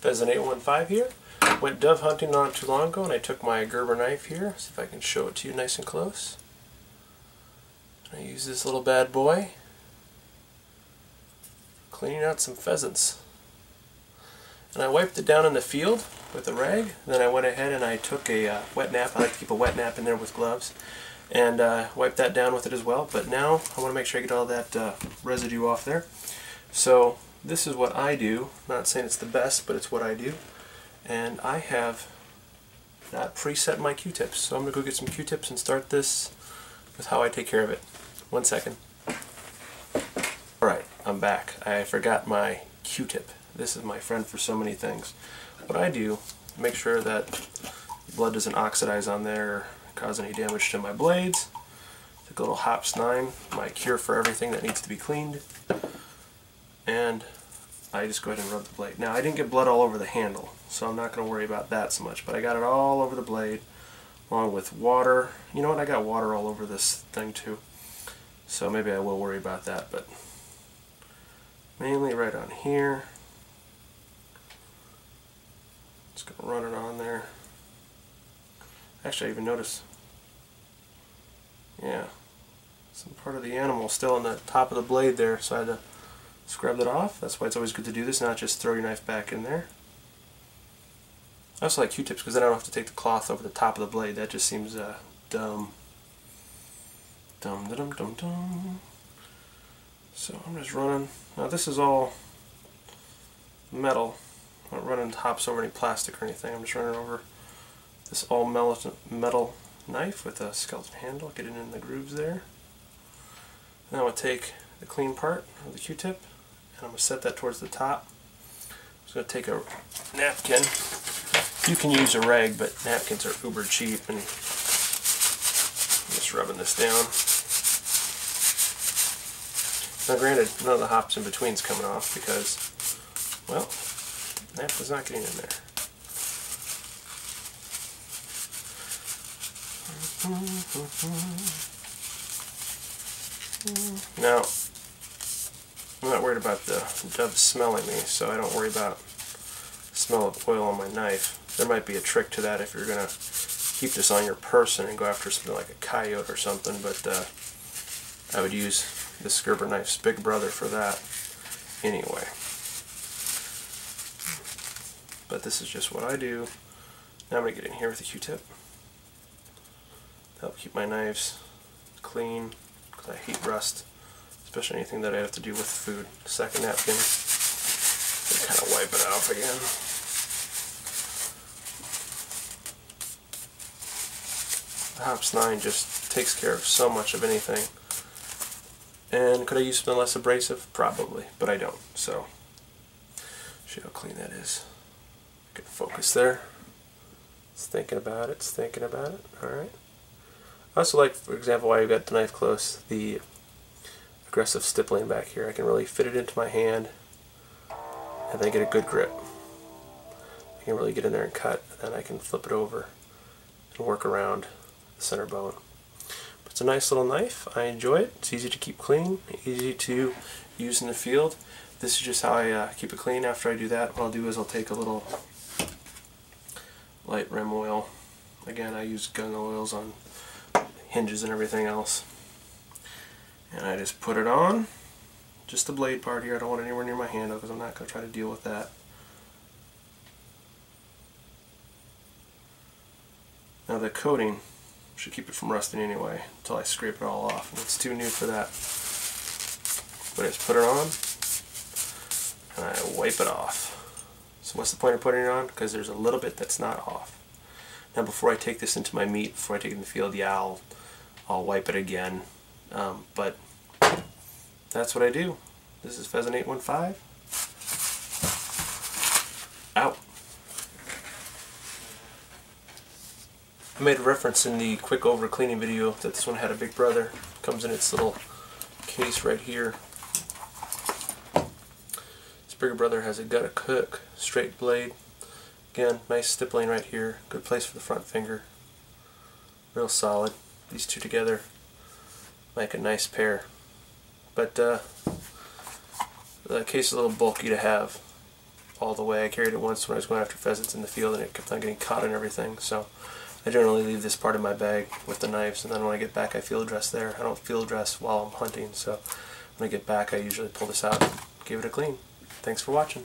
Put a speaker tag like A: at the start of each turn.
A: Pheasant 815 here. Went dove hunting not too long ago, and I took my Gerber knife here. See if I can show it to you nice and close. I use this little bad boy, cleaning out some pheasants. And I wiped it down in the field with a rag. Then I went ahead and I took a wet nap. I like to keep a wet nap in there with gloves. And wiped that down with it as well. But now I want to make sure I get all that residue off there. So this is what I do. Not saying it's the best, but it's what I do. And I have not preset my Q-tips. So I'm going to go get some Q-tips and start this with how I take care of it. 1 second. Alright, I'm back. I forgot my Q-tip. This is my friend for so many things. What I do, make sure that blood doesn't oxidize on there or cause any damage to my blades. Take a little Hops 9, my cure for everything that needs to be cleaned. And I just go ahead and rub the blade. Now I didn't get blood all over the handle, so I'm not going to worry about that so much, but I got it all over the blade along with water. You know what, I got water all over this thing too, so maybe I will worry about that, but mainly right on here. Just going to run it on there. Actually, I even noticed, yeah, some part of the animal still on the top of the blade there, so I had to scrub that off. That's why it's always good to do this, not just throw your knife back in there. I also like Q-tips because then I don't have to take the cloth over the top of the blade. That just seems dumb. Dum. So I'm just running. Now this is all metal. I'm not running Hops over any plastic or anything. I'm just running over this all metal knife with a skeleton handle, get it in the grooves there. Now I'll take the clean part of the Q-tip and I'm going to set that towards the top. I'm just going to take a napkin. You can use a rag, but napkins are uber cheap, and I'm just rubbing this down. Now granted, none of the hops in between is coming off because, well, napkin's not getting in there. Now, I'm not worried about the dove smelling me, so I don't worry about the smell of oil on my knife. There might be a trick to that if you're going to keep this on your person and go after something like a coyote or something, but I would use this Gerber knife's big brother for that anyway. But this is just what I do. Now I'm going to get in here with a Q-tip. Help keep my knives clean, because I hate rust, especially anything that I have to do with food. Second napkin, and kind of wipe it off again. The Hops 9 just takes care of so much of anything. And could I use something less abrasive? Probably, but I don't. So, see how clean that is. Get focus there. It's thinking about it. It's thinking about it. All right. I also like, for example, while you've got the knife close, the aggressive stippling back here. I can really fit it into my hand and then get a good grip. I can really get in there and cut, and then I can flip it over and work around the center bone. But it's a nice little knife. I enjoy it. It's easy to keep clean, easy to use in the field. This is just how I keep it clean. After I do that, what I'll do is I'll take a little light rim oil. Again, I use gun oils on hinges and everything else. And I just put it on, just the blade part here. I don't want it anywhere near my handle because I'm not going to try to deal with that. Now the coating should keep it from rusting anyway until I scrape it all off. And it's too new for that. But I just put it on and I wipe it off. So what's the point of putting it on? Because there's a little bit that's not off. Now before I take this into my meat, before I take it in the field, yeah, I'll wipe it again. But that's what I do. This is Pheasant 815. Out. I made a reference in the quick over cleaning video that this one had a big brother. Comes in its little case right here. This bigger brother has a gut hook, straight blade. Again, nice stippling right here. Good place for the front finger. Real solid. These two together make a nice pair. But the case is a little bulky to have all the way. I carried it once when I was going after pheasants in the field, and it kept on getting caught and everything. So I generally leave this part of my bag with the knives, and then when I get back I field dress there. I don't field dress while I'm hunting, so when I get back I usually pull this out and give it a clean. Thanks for watching.